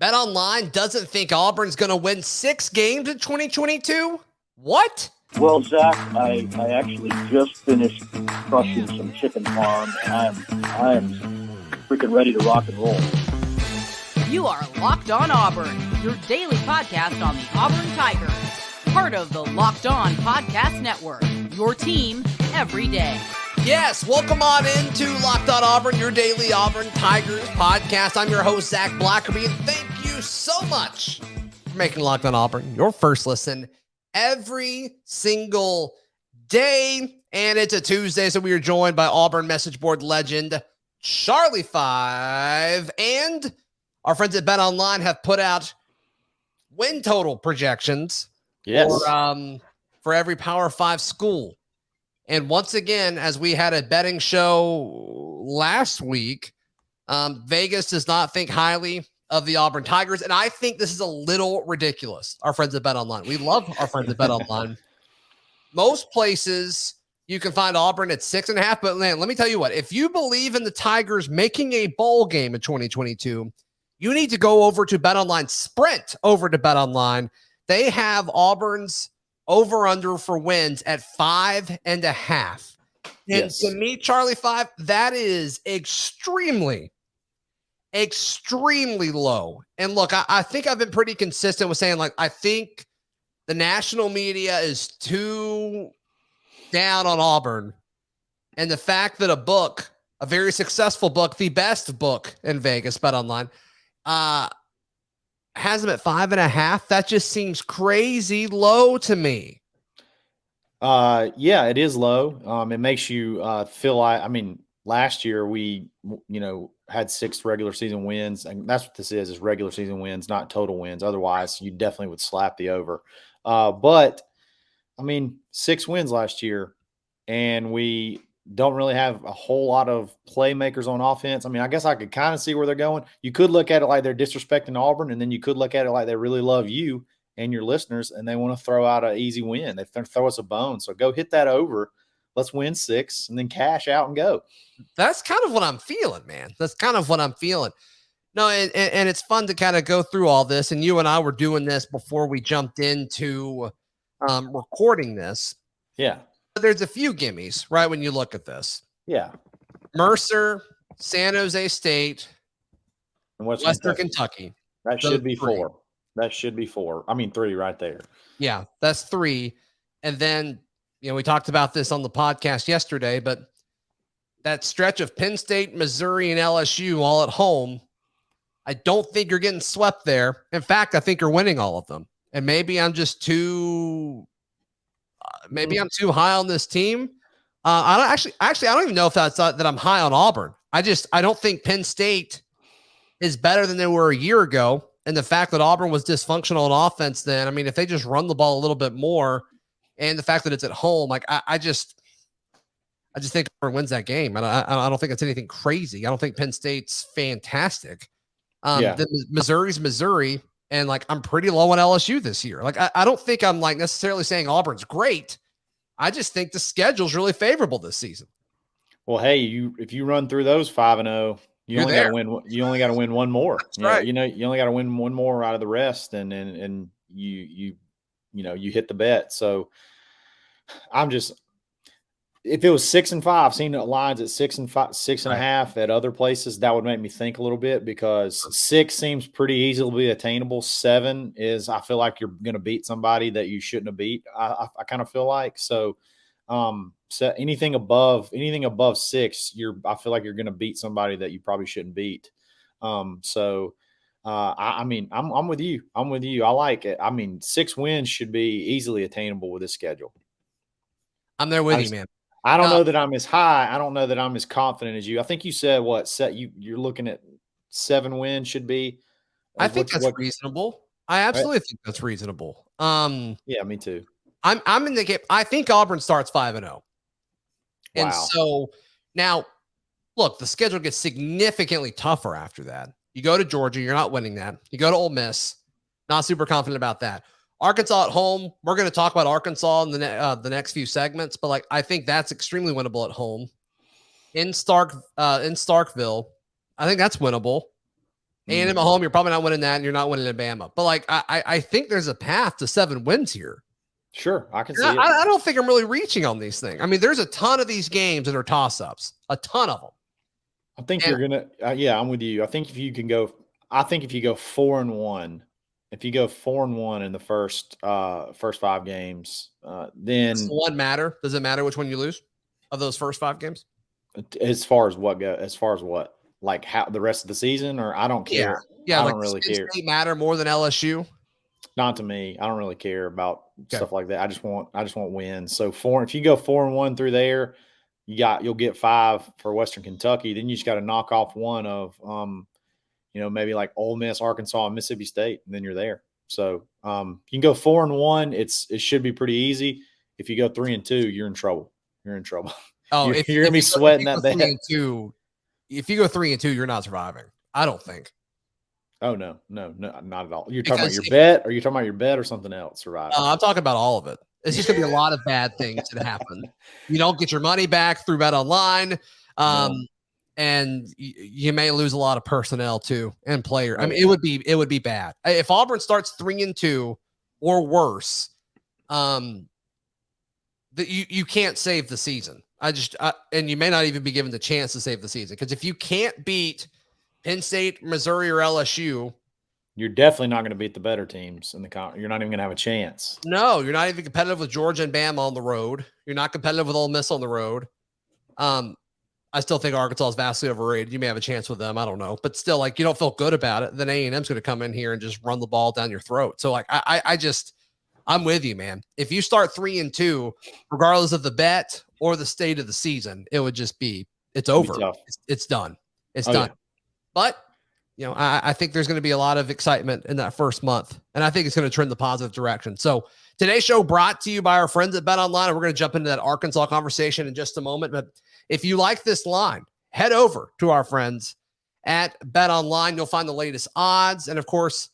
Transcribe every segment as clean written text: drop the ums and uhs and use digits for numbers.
BetOnline doesn't think Auburn's going to win 6 games in 2022? What? Well, Zach, I actually just finished crushing some chicken farm, and I am freaking ready to rock and roll. You are Locked On Auburn, your daily podcast on the Auburn Tigers. Part of the Locked On Podcast Network, your team every day. Yes, welcome on into Locked On Auburn, your daily Auburn Tigers podcast. I'm your host, Zac Blackerby, and thank you so much for making Locked On Auburn your first listen every single day. And it's a Tuesday, so we are joined by Auburn message board legend Charlie 5, and our friends at BetOnline have put out win total projections for every Power 5 school. And once again, as we had a betting show last week, Vegas does not think highly of the Auburn Tigers. And I think this is a little ridiculous. Our friends at BetOnline. We love our friends at BetOnline. Most places you can find Auburn at 6.5. But man, let me tell you what, if you believe in the Tigers making a bowl game in 2022, you need to go over to BetOnline, sprint over to BetOnline. They have Auburn's over-under for wins at 5.5. And yes, to me, Charlie 5, that is extremely low. And look, I think I've been pretty consistent with saying, like, I think the national media is too down on Auburn. And the fact that a very successful book, the best book in Vegas, BetOnline, has them at 5.5. That just seems crazy low to me. Yeah, it is low. It makes you feel like, I mean, last year we, had 6 regular season wins, and that's what this is regular season wins, not total wins. Otherwise, you definitely would slap the over. But I mean, 6 wins last year, and we don't really have a whole lot of playmakers on offense. I mean, I guess I could kind of see where they're going. You could look at it like they're disrespecting Auburn, and then you could look at it like they really love you and your listeners, and they want to throw out an easy win. They throw us a bone. So go hit that over. Let's win 6 and then cash out and go. That's kind of what I'm feeling, man. That's kind of what I'm feeling. No, and it's fun to kind of go through all this. And you and I were doing this before we jumped into recording this. Yeah. There's a few gimmies, right, when you look at this. Yeah. Mercer, San Jose State, and Western Kentucky. That should be 4. That should be 4. I mean, 3 right there. Yeah, that's 3. And then, we talked about this on the podcast yesterday, but that stretch of Penn State, Missouri, and LSU all at home, I don't think you're getting swept there. In fact, I think you're winning all of them. And maybe I'm just too high on this team. I don't even know if that's that I'm high on Auburn. I don't think Penn State is better than they were a year ago. And the fact that Auburn was dysfunctional on offense then, I mean, if they just run the ball a little bit more, and the fact that it's at home, like I just think Auburn wins that game. And I don't think it's anything crazy. I don't think Penn State's fantastic. Missouri's Missouri. And like, I'm pretty low on LSU this year. Like, I don't think I'm like necessarily saying Auburn's great. I just think the schedule's really favorable this season. Well, hey, if you run through those 5-0, you only got to win one more. That's right. You only got to win one more out of the rest, and you hit the bet. So if it was 6-5, I've seen lines at 6 and 5, 6.5 at other places, that would make me think a little bit, because 6 seems pretty easily attainable. 7 is, I feel like you're going to beat somebody that you shouldn't have beat. I kind of feel like, so anything above 6, I feel like you're going to beat somebody that you probably shouldn't beat. I mean, I'm with you. I like it. I mean, 6 wins should be easily attainable with this schedule. I'm there with you, man. I don't know that I'm as high. I don't know that I'm as confident as you. I think you said you're looking at 7 wins should be. I think that's reasonable. I absolutely think that's reasonable. Yeah, me too. I'm in the game. I think Auburn starts 5-0. And so now, look, the schedule gets significantly tougher after that. You go to Georgia, you're not winning that. You go to Ole Miss, not super confident about that. Arkansas at home, we're going to talk about Arkansas in the next few segments, but like I think that's extremely winnable at home. In Starkville, I think that's winnable. A&M at home, you're probably not winning that, and you're not winning at Bama. But like, I think there's a path to 7 wins here. Sure, I can see it. I don't think I'm really reaching on these things. I mean, there's a ton of these games that are toss-ups, a ton of them. I think you're gonna. Yeah, I'm with you. I think if you go 4-1, if you go 4-1 in the first 5 games, then does one matter? Does it matter which one you lose of those first 5 games? As far as what? Like how the rest of the season, or I don't care. Yeah, I like don't really care. State matter more than LSU. Not to me. I don't really care about stuff like that. I just want wins. So if you go 4-1 through there, you'll get 5 for Western Kentucky. Then you just got to knock off one of maybe like Ole Miss, Arkansas, and Mississippi State, and then you're there. So you can go 4-1. It should be pretty easy. If you go 3-2, you're in trouble. You're in trouble. Oh, you're gonna be sweating that bad. If you go 3-2, you're not surviving. I don't think. Oh no, not at all. You're talking about your bet, or you're talking about your bet or something else? Surviving. I'm talking about all of it. It's just gonna be a lot of bad things that happen. You don't get your money back through Bet Online, and you may lose a lot of personnel too and player. I mean, it would be bad if Auburn starts 3-2 or worse. That you can't save the season. And you may not even be given the chance to save the season, because if you can't beat Penn State, Missouri, or LSU, you're definitely not going to beat the better teams in the conference. You're not even going to have a chance. No, you're not even competitive with Georgia and Bama on the road. You're not competitive with Ole Miss on the road. I still think Arkansas is vastly overrated. You may have a chance with them. I don't know, but still, like, you don't feel good about it. Then A&M's going to come in here and just run the ball down your throat. So like, I'm with you, man. If you start 3-2, regardless of the bet or the state of the season, it would just be, it's over. It's done. It's done. Yeah. But, I think there's going to be a lot of excitement in that first month, and I think it's going to trend the positive direction. So today's show brought to you by our friends at Bet Online, and we're going to jump into that Arkansas conversation in just a moment. But if you like this line, head over to our friends at Bet Online. You'll find the latest odds, and of course,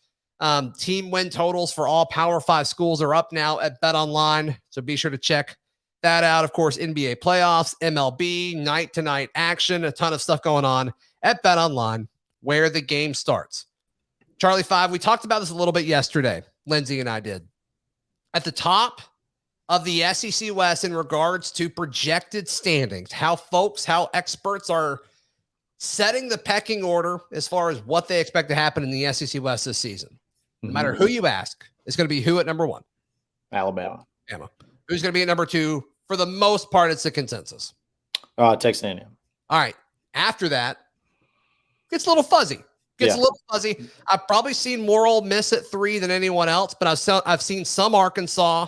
team win totals for all Power 5 schools are up now at Bet Online, so be sure to check that out. Of course, NBA playoffs, MLB, night-to-night action, a ton of stuff going on at Bet Online, where the game starts. Charlie 5, we talked about this a little bit yesterday. Lindsay and I did. At the top of the SEC West in regards to projected standings, how experts are setting the pecking order as far as what they expect to happen in the SEC West this season. No matter who you ask, it's going to be who at number 1? Alabama. Who's going to be at number 2? For the most part, it's the consensus. Texas A&M. All right. After that, it's a little fuzzy. I've probably seen more Ole Miss at 3 than anyone else, but I've seen some Arkansas.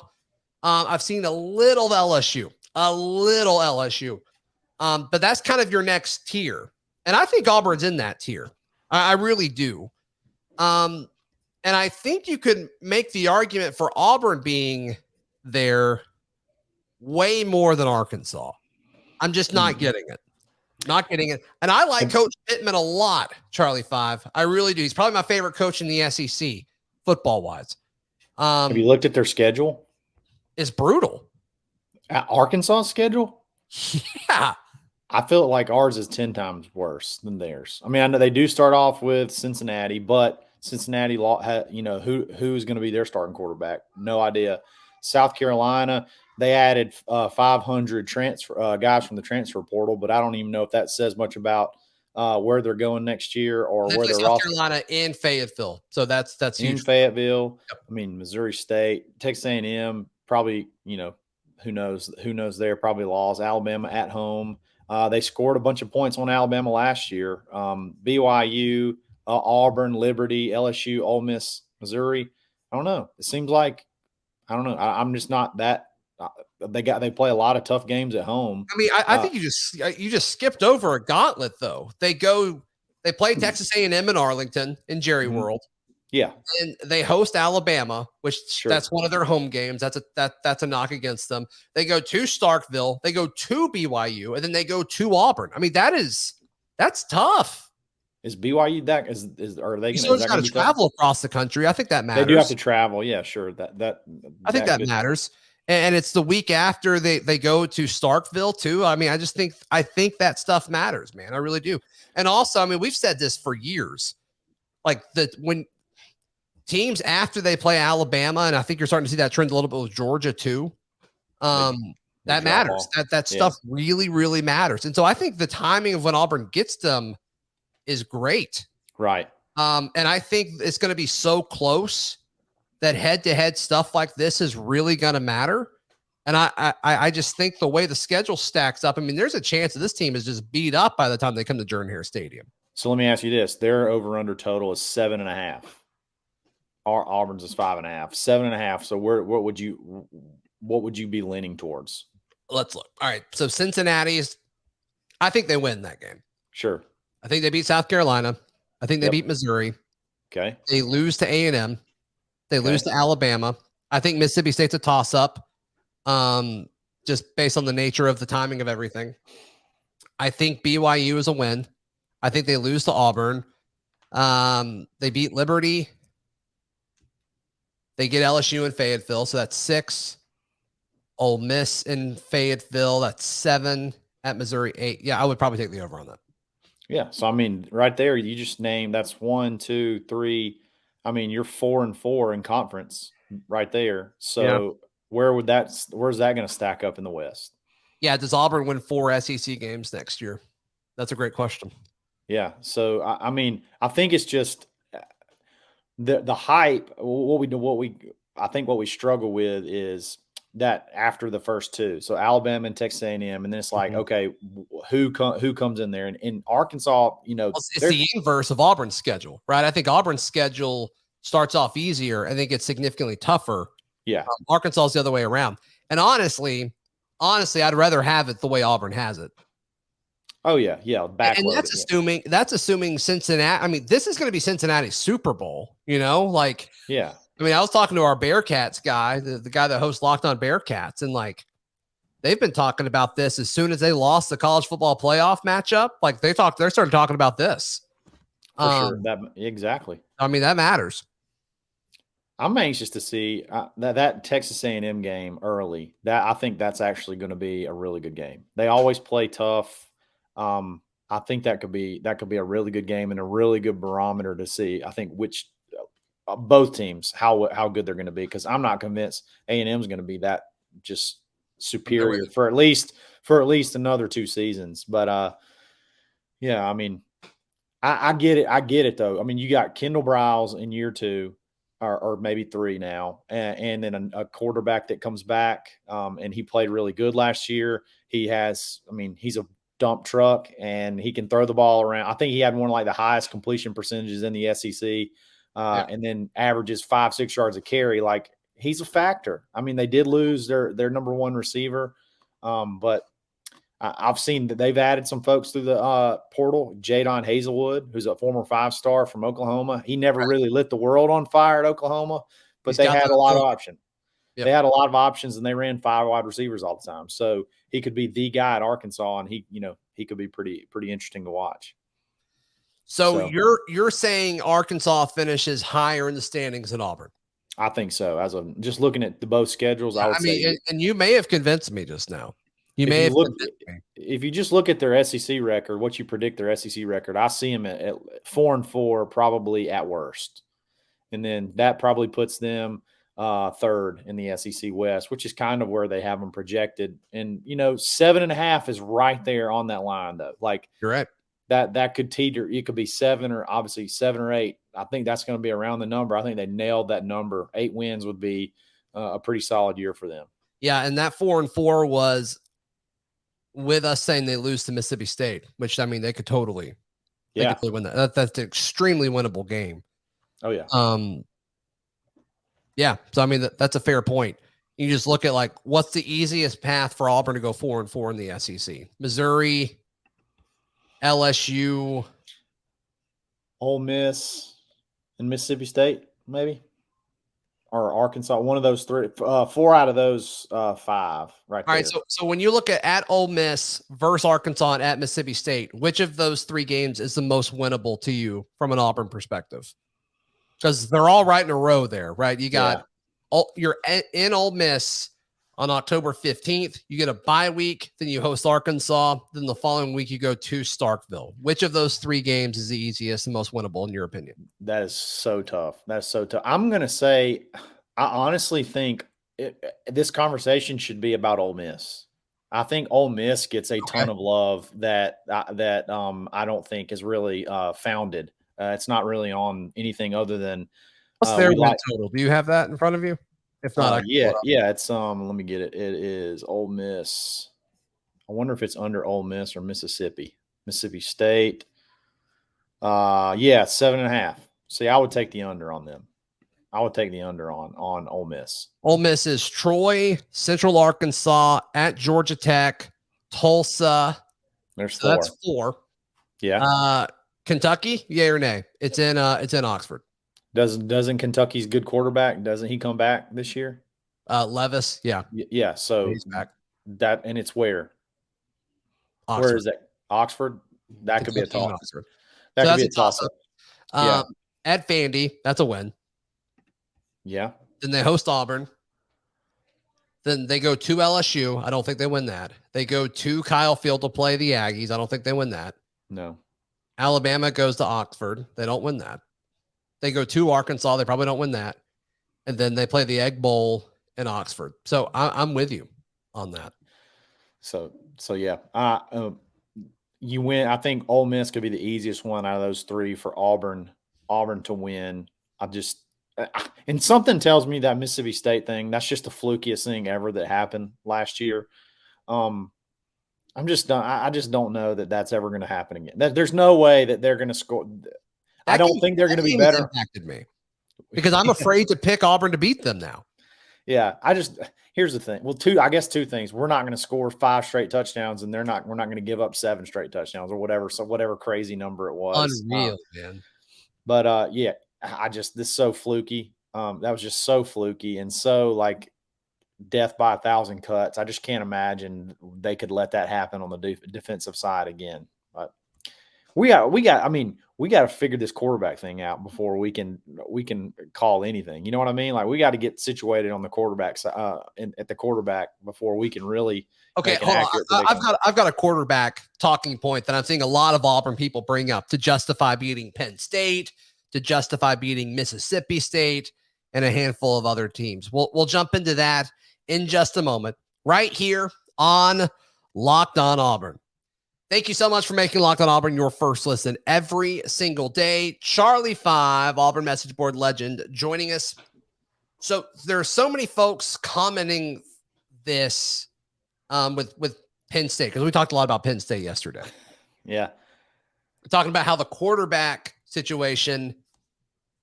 I've seen a little LSU. But that's kind of your next tier. And I think Auburn's in that tier. I really do. And I think you could make the argument for Auburn being there way more than Arkansas. I'm just not getting it. And I like Coach Pittman a lot, Charlie 5. I really do. He's probably my favorite coach in the SEC, football-wise. Have you looked at their schedule? It's brutal. Arkansas' schedule? Yeah. I feel like ours is 10 times worse than theirs. I mean, I know they do start off with Cincinnati, but Cincinnati, who's going to be their starting quarterback? No idea. South Carolina, they added 500 guys from the transfer portal, but I don't even know if that says much about where they're going next year or where they're South Carolina in Fayetteville. So that's huge. In Fayetteville. Yep. I mean, Missouri State, Texas A&M, probably, who knows there, probably lost. Alabama at home. They scored a bunch of points on Alabama last year. BYU, Auburn, Liberty, LSU, Ole Miss, Missouri. I don't know. It seems like, I don't know. I'm just not that. They play a lot of tough games at home. I mean, I think you just skipped over a gauntlet though. They play Texas A&M in Arlington in Jerry World. Yeah, and they host Alabama, which that's one of their home games. That's a knock against them. They go to Starkville, they go to BYU, and then they go to Auburn. I mean, that's tough. Is BYU that are they going to travel across the country? I think that matters. They do have to travel. Yeah, sure. I think that matters. And it's the week after they go to Starkville too. I mean, I think that stuff matters, man. I really do. And also, I mean, we've said this for years. like when teams after they play Alabama, and I think you're starting to see that trend a little bit with Georgia too. That matters. That stuff really, really matters. And so I think the timing of when Auburn gets them is great. Right. And I think it's going to be so close that head-to-head stuff like this is really going to matter. And I just think the way the schedule stacks up, I mean, there's a chance that this team is just beat up by the time they come to Jordan-Hare Stadium. So let me ask you this. Their over-under total is 7.5. Auburn's is 5.5. 7.5. So what would you be leaning towards? Let's look. All right. So Cincinnati's, I think they win that game. Sure. I think they beat South Carolina. I think they beat Missouri. Okay. They lose to A&M. They lose to Alabama. I think Mississippi State's a toss-up, just based on the nature of the timing of everything. I think BYU is a win. I think they lose to Auburn. They beat Liberty. They get LSU in Fayetteville, so that's 6. Ole Miss in Fayetteville, that's 7. At Missouri, 8. Yeah, I would probably take the over on that. Yeah. So, I mean, right there, you just named that's 1, 2, 3. I mean, you're 4-4 in conference right there. So where's that going to stack up in the West? Yeah. Does Auburn win 4 SEC games next year? That's a great question. Yeah. So, I mean, I think it's just the hype. I think what we struggle with is that after the first 2, so Alabama and Texas A&M, and then it's like, okay, who comes in there? And in Arkansas, it's the inverse of Auburn's schedule, right? I think Auburn's schedule starts off easier and then gets significantly tougher. Yeah, Arkansas is the other way around. And honestly, I'd rather have it the way Auburn has it. Oh yeah. And that's assuming Cincinnati. I mean, this is going to be Cincinnati's Super Bowl. Yeah. I mean, I was talking to our Bearcats guy, the guy that hosts Locked On Bearcats, and they've been talking about this as soon as they lost the college football playoff matchup. They started talking about this. For sure. Exactly. I mean, that matters. I'm anxious to see that Texas A&M game early. That I think that's actually going to be a really good game. They always play tough. I think that could be a really good game and a really good barometer to see. I think both teams how good they're going to be, because I'm not convinced A&M is going to be that just superior for at least another 2 seasons. But yeah, I mean, I get it though. I mean, you got Kendall Briles in year 2 or maybe 3 now, and then a quarterback that comes back, and he played really good last year. He's a dump truck and he can throw the ball around. I think he had one of the highest completion percentages in the SEC. And then averages 5-6 yards a carry. He's a factor. I mean, they did lose their number 1 receiver, but I've seen that they've added some folks through the portal. Jadon Hazelwood, who's a former 5-star from Oklahoma. He never really lit the world on fire at Oklahoma, but they had a lot of options. Yep. They had a lot of options, and they ran 5 wide receivers all the time. So he could be the guy at Arkansas, and he could be pretty interesting to watch. So you're saying Arkansas finishes higher in the standings than Auburn? I think so. As of just looking at both schedules, I would say. And you may have convinced me just now. If you just look at their SEC record, what you predict their SEC record, I see them at 4-4, probably at worst, and then that probably puts them 3rd in the SEC West, which is kind of where they have them projected. And 7.5 is right there on that line, though. You're right. That could teeter. It could be 7 or 8. I think that's going to be around the number. I think they nailed that number. 8 wins would be a pretty solid year for them. Yeah, and that 4-4 was with us saying they lose to Mississippi State, which, I mean, they could totally win that. That's an extremely winnable game. Oh yeah. Yeah. So I mean, that's a fair point. You just look at what's the easiest path for Auburn to go 4-4 in the SEC? Missouri, LSU, Ole Miss, and Mississippi State, maybe, or Arkansas. One of those 3, 4 out of those 5, right there. All right. So when you look at Ole Miss versus Arkansas and at Mississippi State, which of those 3 games is the most winnable to you from an Auburn perspective? Because they're all right in a row there, right? You got you're in Ole Miss on October 15th. You get a bye week, then you host Arkansas. Then the following week, you go to Starkville. Which of those 3 games is the easiest and most winnable in your opinion? That is so tough. That's so tough. I'm going to say, I honestly think this conversation should be about Ole Miss. I think Ole Miss gets a ton of love that I don't think is really founded. It's not really on anything other than what's their win total? Do you have that in front of you? If not, yeah, it's let me get it. It is Ole Miss. I wonder if it's under Ole Miss or Mississippi State. 7.5. See, I would take the under on them. I would take the under on Ole Miss. Ole Miss is Troy, Central Arkansas, at Georgia Tech, Tulsa. There's 4. That's 4. Yeah. Kentucky, yay or nay? It's in Oxford. Doesn't Kentucky's good quarterback? Doesn't he come back this year? Levis, yeah. Yeah. So he's back. That, and it's where? Oxford. Where is that? Oxford. That could be a toss. That could be a toss up. At Vandy, that's a win. Yeah. Then they host Auburn. Then they go to LSU. I don't think they win that. They go to Kyle Field to play the Aggies. I don't think they win that. No. Alabama goes to Oxford. They don't win that. They go to Arkansas. They probably don't win that. And then they play the Egg Bowl in Oxford. So I'm with you on that. So yeah. You win. I think Ole Miss could be the easiest one out of those 3 for Auburn to win. And something tells me that Mississippi State thing, that's just the flukiest thing ever that happened last year. I just don't know that that's ever going to happen again. There's no way that they're going to score. I don't think they're going to be better. Impacted me because I'm afraid to pick Auburn to beat them now. Yeah, here's the thing. Well, 2 things. We're not going to score 5 straight touchdowns, and we're not going to give up 7 straight touchdowns or whatever. So whatever crazy number it was. Unreal, man. But yeah, this is so fluky. That was just so fluky and so like death by 1,000 cuts. I just can't imagine they could let that happen on the defensive side again. But we got to figure this quarterback thing out before we can call anything. You know what I mean? Like we got to get situated on the quarterback at the quarterback before we can really. Okay, hold on. I've got a quarterback talking point that I'm seeing a lot of Auburn people bring up to justify beating Penn State, to justify beating Mississippi State, and a handful of other teams. We'll jump into that in just a moment, right here on Locked On Auburn. Thank you so much for making Locked On Auburn your first listen every single day. Charlie 5, Auburn message board legend, joining us. So there are so many folks commenting this with Penn State, because we talked a lot about Penn State yesterday. Yeah. We're talking about how the quarterback situation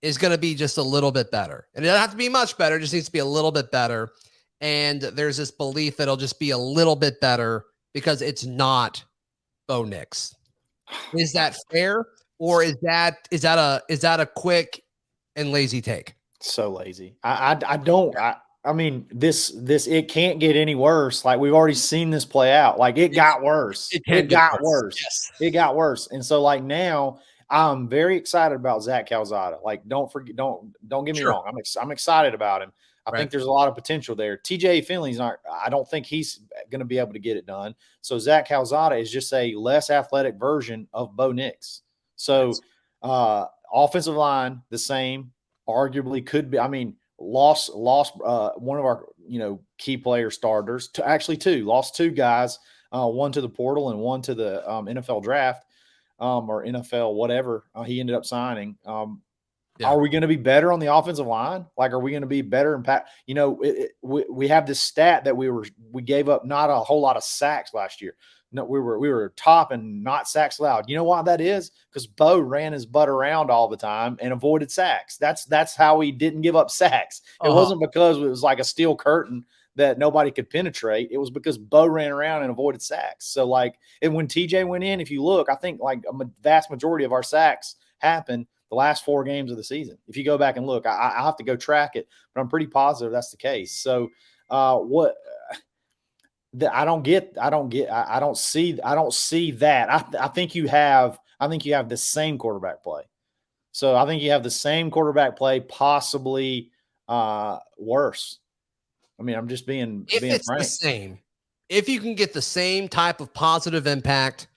is going to be just a little bit better. And it doesn't have to be much better. It just needs to be a little bit better. And there's this belief that it'll just be a little bit better because it's not Bo Nix. Is that fair? Or is that a quick and lazy take? So lazy. I mean, this it can't get any worse. Like we've already seen this play out. Like it got worse. It got worse. Yes. It got worse. And so like now I'm very excited about Zach Calzada. Like don't get me wrong. I'm excited about him. I think there's a lot of potential there. TJ Finley's I don't think he's going to be able to get it done. So Zach Calzada is just a less athletic version of Bo Nix. So offensive line, the same, arguably could be. I mean, lost one of our key player starters to actually 2. Lost 2 guys, one to the portal and one to the NFL draft or NFL whatever he ended up signing. Are we going to be better on the offensive line? Like, are we going to be better impact? We have this stat that we gave up not a whole lot of sacks last year. No, we were top and not sacks allowed. You know why that is? Because Bo ran his butt around all the time and avoided sacks. That's how he didn't give up sacks. It wasn't because it was like a steel curtain that nobody could penetrate. It was because Bo ran around and avoided sacks. So and when TJ went in, if you look, I think like a vast majority of our sacks happened the last 4 games of the season. If you go back and look, I have to go track it, but I'm pretty positive that's the case. So I don't see that. I think you have the same quarterback play. So I think you have the same quarterback play, possibly worse. I mean, I'm just being it's frank. The same, if you can get the same type of positive impact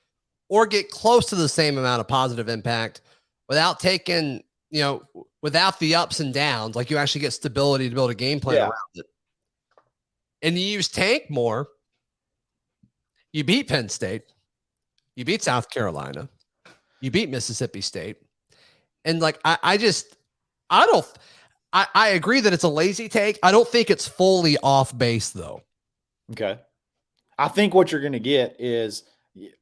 or get close to the same amount of positive impact without taking, without the ups and downs, like you actually get stability to build a game plan around it. And you use tank more. You beat Penn State. You beat South Carolina. You beat Mississippi State. And like, I agree that it's a lazy take. I don't think it's fully off base though. Okay. I think what you're going to get is,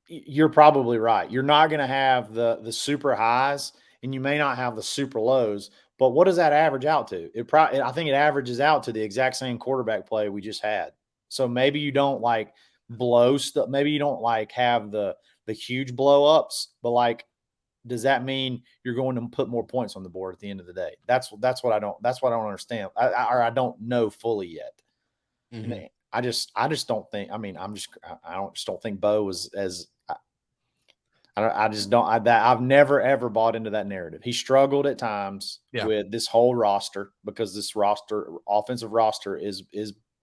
you're probably right. You're not going to have the super highs, and you may not have the super lows, but what does that average out to? I think it averages out to the exact same quarterback play we just had. So maybe you don't like blow stuff. Maybe you don't like have the huge blow ups, but like, does that mean you're going to put more points on the board at the end of the day? That's what I don't understand. I don't know fully yet. Mm-hmm. I just don't think, I just don't think Bo was as, I've never ever bought into that narrative. He struggled at times with this whole roster, because this offensive roster is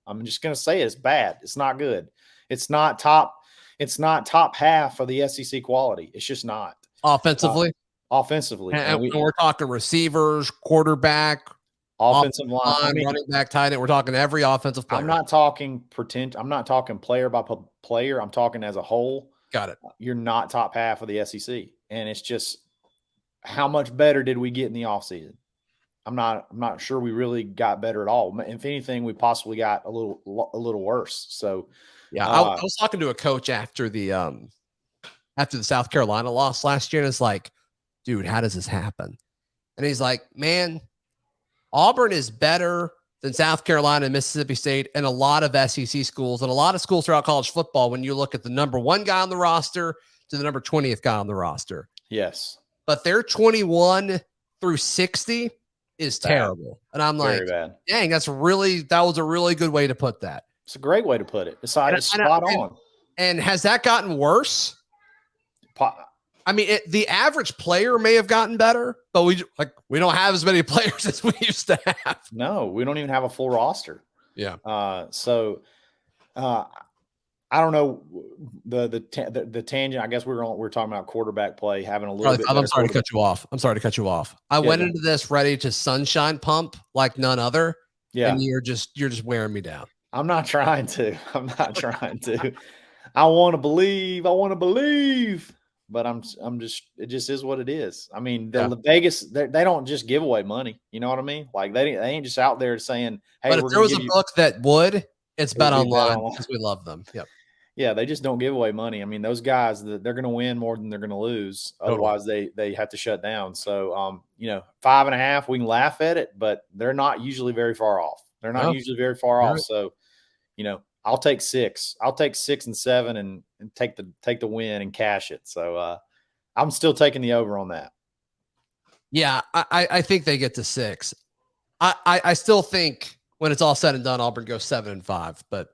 I'm just going to say it's bad. It's not good. It's not top half of the SEC quality. It's just not. Offensively. And we're talking receivers, quarterback, offensive line, running back, tight end. We're talking every offensive player. I'm not talking player by player. I'm talking as a whole. Got it. You're not top half of the SEC. And it's just, how much better did we get in the offseason? I'm not sure we really got better at all. If anything, we possibly got a little worse. So yeah, I was talking to a coach after the South Carolina loss last year, and it's like, dude, how does this happen? And he's like, man, Auburn is better than South Carolina and Mississippi State and a lot of SEC schools and a lot of schools throughout college football when you look at the number 1 guy on the roster to the number 20th guy on the roster. Yes. But their 21 through 60 is terrible. And I'm like, dang, that was a really good way to put that. It's a great way to put it. It's spot on. And has that gotten worse? I mean, the average player may have gotten better, but we don't have as many players as we used to have. No, we don't even have a full roster. Yeah. I don't know the tangent. I guess we're talking about quarterback play, having a little bit. I'm sorry to cut you off. I went into this ready to sunshine pump like none other. Yeah. And you're just wearing me down. I'm not trying to. I want to believe. But it just is what it is. I mean, the Vegas, they don't just give away money. You know what I mean? Like they ain't just out there saying, hey, but if there was a book that would, it's Bet Online because we love them. Yep. Yeah, they just don't give away money. I mean, those guys, they're going to win more than they're going to lose. Otherwise, they have to shut down. So, 5.5, we can laugh at it, but they're not usually very far off. Off. So, I'll take 6. I'll take 6 and 7 and take the win and cash it. So I'm still taking the over on that. Yeah, I think they get to 6. I still think when it's all said and done, Auburn goes 7-5, but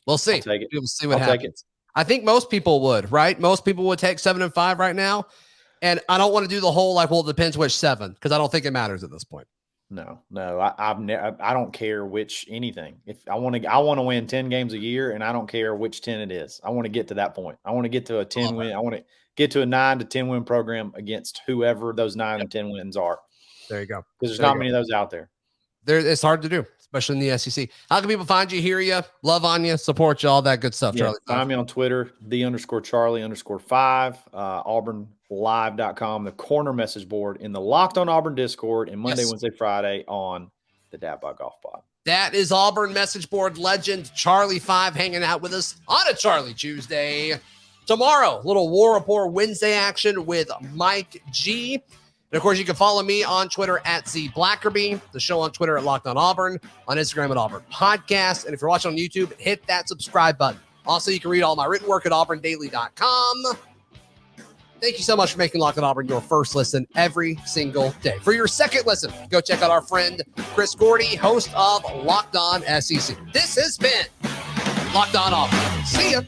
we'll see. We'll see what happens. I think most people would, right? Most people would take 7-5 right now. And I don't want to do the whole it depends which 7, because I don't think it matters at this point. No, I don't care which anything. If I want to win 10 games a year, and I don't care which 10 it is. I want to get to that point. I want to get to a 10 win. I want to get to a 9 to 10 win program against whoever those 9 and 10 wins are. There you go. Because there's not many of those out there. It's hard to do, especially in the SEC. How can people find you, hear you, love on you, support you, all that good stuff, Charlie? Find me on Twitter, _Charlie_5, AuburnLive.com, the corner message board in the Locked On Auburn Discord, and Monday, Wednesday, Friday on the Dad by Golf Pod. That is Auburn message board legend Charlie 5 hanging out with us on a Charlie Tuesday. Tomorrow, little War Report Wednesday action with Mike G. And, of course, you can follow me on Twitter at Zac Blackerby, the show on Twitter at Locked On Auburn, on Instagram at Auburn Podcast. And if you're watching on YouTube, hit that subscribe button. Also, you can read all my written work at auburndaily.com. Thank you so much for making Locked On Auburn your first listen every single day. For your second listen, go check out our friend Chris Gordy, host of Locked On SEC. This has been Locked On Auburn. See ya.